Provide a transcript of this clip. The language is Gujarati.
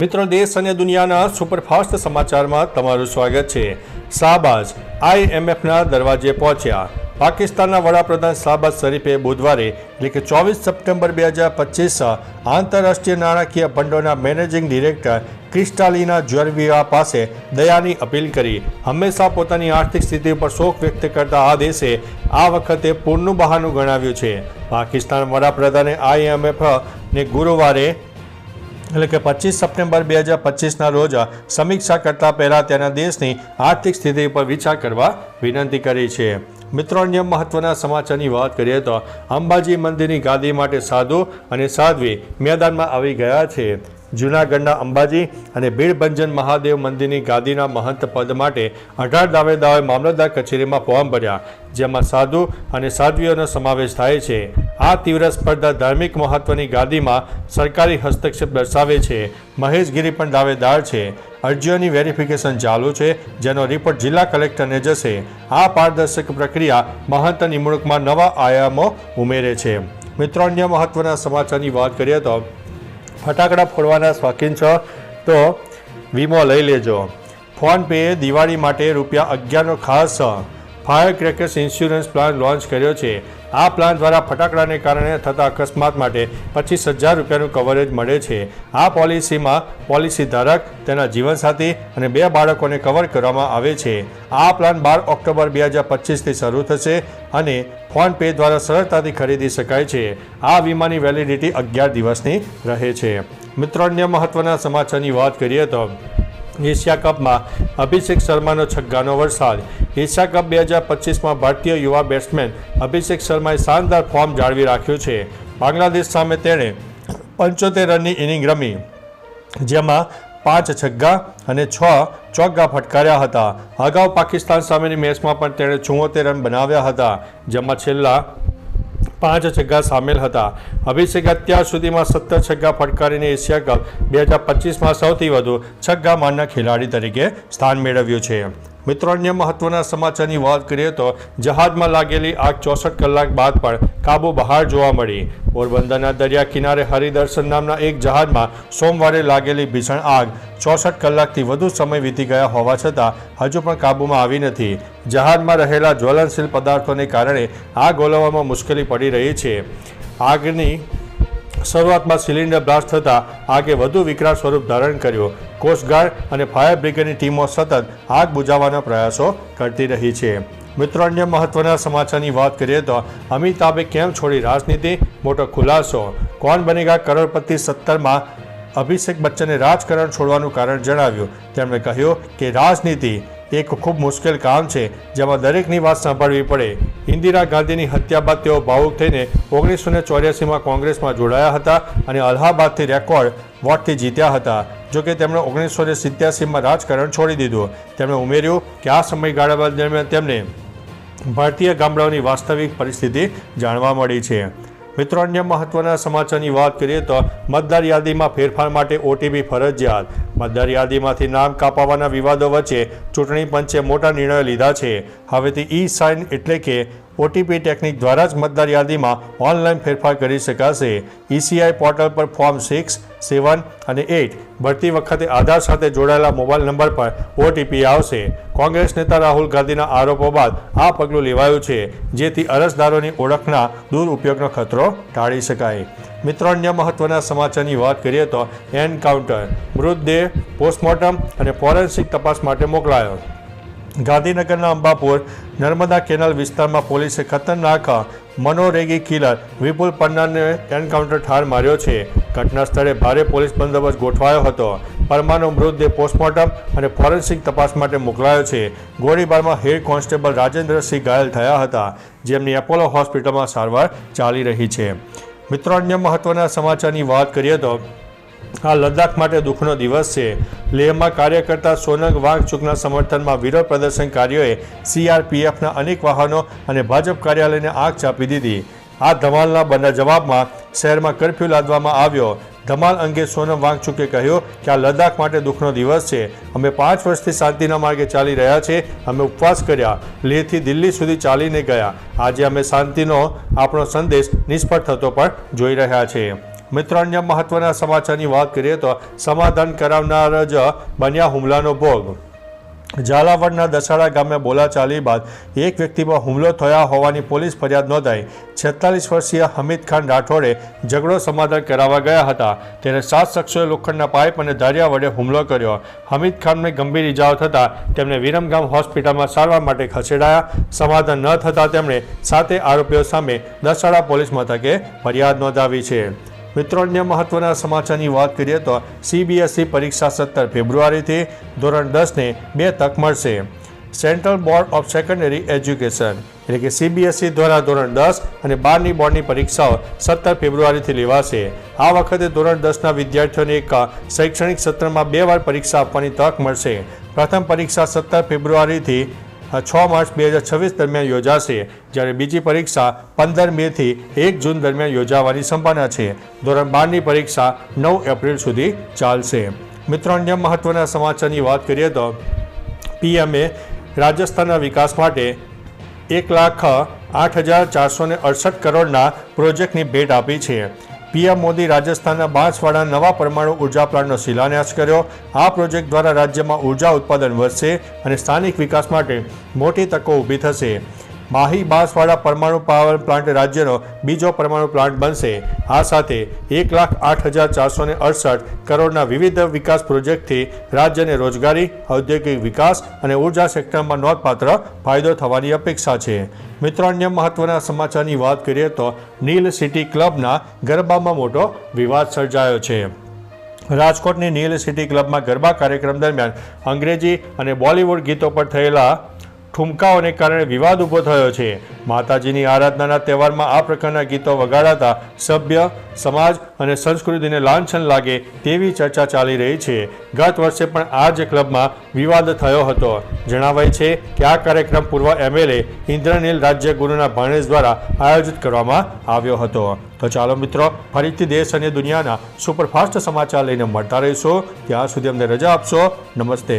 મિત્રો, દેશ અને દુનિયાના સુપરફાસ્ટ સમાચારમાં તમારું સ્વાગત છે। શાહબાઝ IMFના દરવાજે પહોંચ્યા। પાકિસ્તાનના વડાપ્રધાન શાહબાઝ શરીફે બુધવારે એટલે કે 24 સપ્ટેમ્બર 2025 આંતરરાષ્ટ્રીય નાણાકીય ભંડોળના મેનેજિંગ ડિરેક્ટર ક્રિસ્ટાલિના જ્યોર્જિવા પાસે દયાની અપીલ કરી। હંમેશા પોતાની આર્થિક સ્થિતિ ઉપર શોક વ્યક્ત કરતા આ દેશે આ વખતે પૂરનું બહાનું ગણાવ્યું છે। પાકિસ્તાન વડાપ્રધાને IMFને ગુરુવારે એટલે કે 25 સપ્ટેમ્બર 2025ના રોજ સમીક્ષા કરતા પહેલા તેના દેશની આર્થિક સ્થિતિ પર વિચાર કરવા વિનંતી કરી છે। મિત્રો, અન્ય મહત્વના સમાચારની વાત કરીએ તો અંબાજી મંદિરની ગાદી માટે સાધુ અને સાધ્વી મેદાનમાં આવી ગયા છે। જૂનાગઢના અંબાજી અને ભીડભંજન મહાદેવ મંદિરની ગાદીના મહંત પદ માટે 18 દાવેદારોએ મામલતદાર કચેરીમાં ફોર્મ ભર્યા, જેમાં સાધુ અને સાધ્વીઓનો સમાવેશ થાય છે। આ તીવ્ર સ્પર્ધા ધાર્મિક મહત્વની ગાદીમાં સરકારી હસ્તક્ષેપ દર્શાવે છે। મહેશ ગીરી પણ દાવેદાર છે। અરજીઓની વેરિફિકેશન ચાલુ છે, જેનો રિપોર્ટ જિલ્લા કલેક્ટરને જશે। આ પારદર્શક પ્રક્રિયા મહંત નિમણૂકમાં નવા આયામો ઉમેરે છે। મિત્રો, અન્ય મહત્વના સમાચારની વાત કરીએ તો ફટાકડા ફોડવાના શોખીન છો તો વીમો લઈ લેજો। ફોન પે દિવાળી માટે ₹11નો ખાસ fire crackers insurance plan launch કર્યો છે। આ પ્લાન દ્વારા ફટાકડાને કારણે થતા અકસ્માત માટે ₹25,000નું કવરેજ મળે છે। આ પોલિસીમાં પોલિસી ધારક, તેના જીવનસાથી અને 2 બાળકોને કવર કરવામાં આવે છે। આ પ્લાન 12 ઓક્ટોબર 2025થી શરૂ થશે અને ફોન પે દ્વારા સરળતાથી ખરીદી શકાય છે। આ વીમાની વેલિડિટી 11 દિવસની રહે છે। મિત્રો, અન્ય મહત્વના સમાચારની વાત કરીએ તો એશિયા કપમાં અભિષેક શર્માનો છગ્ગાનો વરસાદ। એશિયા કપ 2025માં ભારતીય યુવા બેટ્સમેન અભિષેક શર્માએ શાનદાર ફોર્મ જાળવી રાખ્યું છે। બાંગ્લાદેશ સામે તેણે 75 રનની ઇનિંગ રમી, જેમાં 5 છગ્ગા અને 6 ચોગ્ગા ફટકાર્યા હતા। અગાઉ પાકિસ્તાન સામેની મેચમાં પણ તેણે 74 રન બનાવ્યા હતા, જેમાં છેલ્લા 5 છગ્ગા સામેલ હતા। અભિષેક અત્યાર સુધીમાં 17 છગ્ગા ફટકારીને એશિયા કપ 2025માં સૌથી વધુ છગ્ગા મારનાર ખેલાડી તરીકે સ્થાન મેળવ્યું છે। મિત્રો, અન્ય મહત્વના સમાચારની વાત કરીએ તો જહાજમાં લાગેલી આગ 64 કલાક બાદ પણ કાબુ બહાર જોવા મળી। પોરબંદરના દરિયા કિનારે હરિદર્શન નામના એક જહાજમાં સોમવારે લાગેલી ભીષણ આગ 64 કલાકથી વધુ સમય વીતી ગયા હોવા છતાં હજુ પણ કાબૂમાં આવી નથી। જહાજમાં રહેલા જ્વલનશીલ પદાર્થોને કારણે આગ ઓલવવામાં મુશ્કેલી પડી રહી છે। આગની શરૂઆતમાં સિલિન્ડર બ્લાસ્ટ થતાં આગે વધુ વિકરાળ સ્વરૂપ ધારણ કર્યું। કોસ્ટગાર્ડ અને ફાયર બ્રિગેડની ટીમો સતત આગ બુઝાવવાના પ્રયાસો કરતી રહી છે। મિત્રો, અન્ય મહત્વના સમાચારની વાત કરીએ તો અમિતાભે કેમ છોડી રાજનીતિ, મોટો ખુલાસો। કૌન બનેગા કરોડપતિ 17માં અભિષેક બચ્ચને રાજકારણ છોડવાનું કારણ જણાવ્યું। તેમણે કહ્યું કે રાજનીતિ એક ખૂબ મુશ્કેલ કામ છે, જેમાં દરેકની વાત સાંભળવી પડે। ઇન્દિરા ગાંધીની હત્યા બાદ તેઓ ભાવુક થઈને 1984માં કોંગ્રેસમાં જોડાયા હતા અને અલ્હાબાદથી રેકોર્ડ વોટથી જીત્યા હતા। જોકે તેમણે 1987માં રાજકારણ છોડી દીધું। તેમણે ઉમેર્યું કે આ સમયગાળા દરમિયાન તેમને ભારતીય ગામડાઓની વાસ્તવિક પરિસ્થિતિ જાણવા મળી છે। મિત્રો, અન્ય મહત્વના સમાચારની વાત કરીએ તો મતદાર યાદીમાં ફેરફાર માટે OTP ફરજિયાત। મતદાર યાદીમાંથી નામ કાપવાના વિવાદો વચ્ચે ચૂંટણી પંચે મોટા નિર્ણયો લીધા છે। હવેથી e-સાઇન એટલે કે OTP ટેકનિક દ્વારા જ મતદાર યાદીમાં ઓનલાઈન ફેરફાર કરી શકાશે। ECI પોર્ટલ પર ફોર્મ 6, 7 અને 8 ભરતી વખતે આધાર સાથે જોડાયેલા મોબાઈલ નંબર પર OTP આવશે। કોંગ્રેસ નેતા રાહુલ ગાંધીના આરોપો બાદ આ પગલું લેવાયું છે, જેથી અરજદારોની ઓળખના દુરુપયોગનો ખતરો ટાળી શકાય। મિત્રો, અન્ય મહત્વના સમાચારની વાત કરીએ તો એન્કાઉન્ટર, મૃતદેહ પોસ્ટમોર્ટમ અને ફોરેન્સિક તપાસ માટે મોકલાયો। ગાંધીનગરના અંબાપુર નર્મદા કેનાલ વિસ્તારમાં પોલીસે ખતરનાક મનોરેગી કિલર વિપુલ પરમારને એન્કાઉન્ટર ઠાર માર્યો છે। ઘટના સ્થળે ભારે પોલીસ બંદોબસ્ત ગોઠવાયો હતો। પરમારનો મૃતદેહ પોસ્ટમોર્ટમ અને ફોરેન્સિક તપાસ માટે મોકલાયો છે। ગોળીબારમાં હેડ કોન્સ્ટેબલ રાજેન્દ્રસિંહ ઘાયલ થયા હતા, જેમની એપોલો હોસ્પિટલમાં સારવાર ચાલી રહી છે। મિત્રો, અન્ય મહત્વના સમાચારની વાત કરીએ તો આ લદ્દાખ માટે દુઃખનો દિવસ છે। લેહમાં કાર્ય કરતા સોનગ વાંગચુકના સમર્થનમાં વિરોધ પ્રદર્શનકારીઓએ CRPFના અનેક વાહનો અને ભાજપ કાર્યાલયને આગ ચાંપી દીધી। આ ધમાલના જવાબમાં શહેરમાં કર્ફ્યુ લાદવામાં આવ્યો। ધમાલ અંગે સોનમ વાંગચુકે કહ્યું કે આ લદ્દાખ માટે દુઃખનો દિવસ છે। અમે 5 વર્ષથી શાંતિના માર્ગે ચાલી રહ્યા છે। અમે ઉપવાસ કર્યા, લેહથી દિલ્હી સુધી ચાલીને ગયા। આજે અમે શાંતિનો આપણો સંદેશ નિષ્ફળ થતો પણ જોઈ રહ્યા છે। મિત્રો, અન્ય મહત્વના સમાચારની વાત કરીએ તો સમાધાન કરાવનાર જ બન્યા હુમલાનો ભોગ. ઝાલાવાડના દસાડા ગામે બોલાચાલી બાદ એક વ્યક્તિ પર હુમલો થયા હોવાની પોલીસ ફરિયાદ નોંધાઈ. 46 વર્ષીય હમીદ ખાન રાઠોડે ઝઘડો સમાધાન કરાવવા ગયા હતા ત્યારે 7 શખ્સોએ લોખંડના પાઇપ અને ધારિયા વડે હુમલો કર્યો. હમીદ ખાનને ગંભીર ઇજાઓ થતાં તેમને વિરમગામ હોસ્પિટલમાં સારવાર માટે ખસેડાયા. સમાધાન ન થતાં તેમણે 7 આરોપીઓ સામે દસાડા પોલીસ મથકે ફરિયાદ નોંધાવી છે. મિત્રો, અન્ય મહત્વના સમાચારની વાત કરીએ તો CBSE પરીક્ષા 17 ફેબ્રુઆરીથી ધોરણ 10ને 2 તક મળશે. Central board of secondary education એટલે કે CBSE દ્વારા ધોરણ 10 અને 12ની બોર્ડની પરીક્ષાઓ 17 ફેબ્રુઆરીથી લેવાશે. આ વખતે ધોરણ 10ના વિદ્યાર્થીઓને એક શૈક્ષણિક સત્રમાં 2 વાર પરીક્ષા આપવાની તક મળશે. પ્રથમ પરીક્ષા 17 ફેબ્રુઆરીથી 6 માર્ચ 2026 દરમિયાન યોજાશે, જ્યારે બીજી પરીક્ષા 15 મેથી 1 જૂન દરમિયાન યોજાવાની સંભાવના છે. ધોરણ 12ની પરીક્ષા 9 એપ્રિલ સુધી ચાલશે. મિત્રો, અન્ય મહત્વના સમાચારની વાત કરીએ તો PMએ રાજસ્થાનના વિકાસ માટે 1,08,468 કરોડના પ્રોજેક્ટની ભેટ આપી છે. PM મોદી રાજસ્થાનના બાંસવાડા નવા પરમાણુ ઉર્જા પ્લાન્ટનો શિલાન્યાસ કર્યો. આ પ્રોજેક્ટ દ્વારા રાજ્યમાં ઉર્જા ઉત્પાદન વધશે અને સ્થાનિક વિકાસ માટે મોટી તકો ઊભી થશે. માહી બાંસવાડા પરમાણુ પાવર પ્લાન્ટ રાજ્યનો બીજો પરમાણુ પ્લાન્ટ બનશે. આ સાથે 1,08,468 કરોડના વિવિધ વિકાસ પ્રોજેક્ટથી રાજ્યને રોજગારી, ઔદ્યોગિક વિકાસ અને ઉર્જા સેક્ટરમાં નોંધપાત્ર ફાયદો થવાની અપેક્ષા છે. મિત્રો, અન્ય મહત્વના સમાચારની વાત કરીએ તો નીલ સિટી ક્લબના ગરબામાં મોટો વિવાદ સર્જાયો છે. રાજકોટની નીલ સિટી ક્લબમાં ગરબા કાર્યક્રમ દરમિયાન અંગ્રેજી અને બોલિવૂડ ગીતો પર થયેલા ઠુમકાઓને કારણે વિવાદ ઊભો થયો છે. માતાજીની આરાધનાના તહેવારમાં આ પ્રકારના ગીતો વગાડાતા સભ્ય, સમાજ અને સંસ્કૃતિને લાંછન લાગે તેવી ચર્ચા ચાલી રહી છે. ગત વર્ષે પણ આ જ ક્લબમાં વિવાદ થયો હતો. જણાવાય છે કે આ કાર્યક્રમ પૂર્વ MLA ઇન્દ્રનીલ રાજ્યગુરુના ભાણેજ દ્વારા આયોજિત કરવામાં આવ્યો હતો. તો ચાલો મિત્રો, ફરીથી દેશ અને દુનિયાના સુપરફાસ્ટ સમાચાર લઈને મળતા રહીશું. ત્યાં સુધી અમને રજા આપશો. નમસ્તે.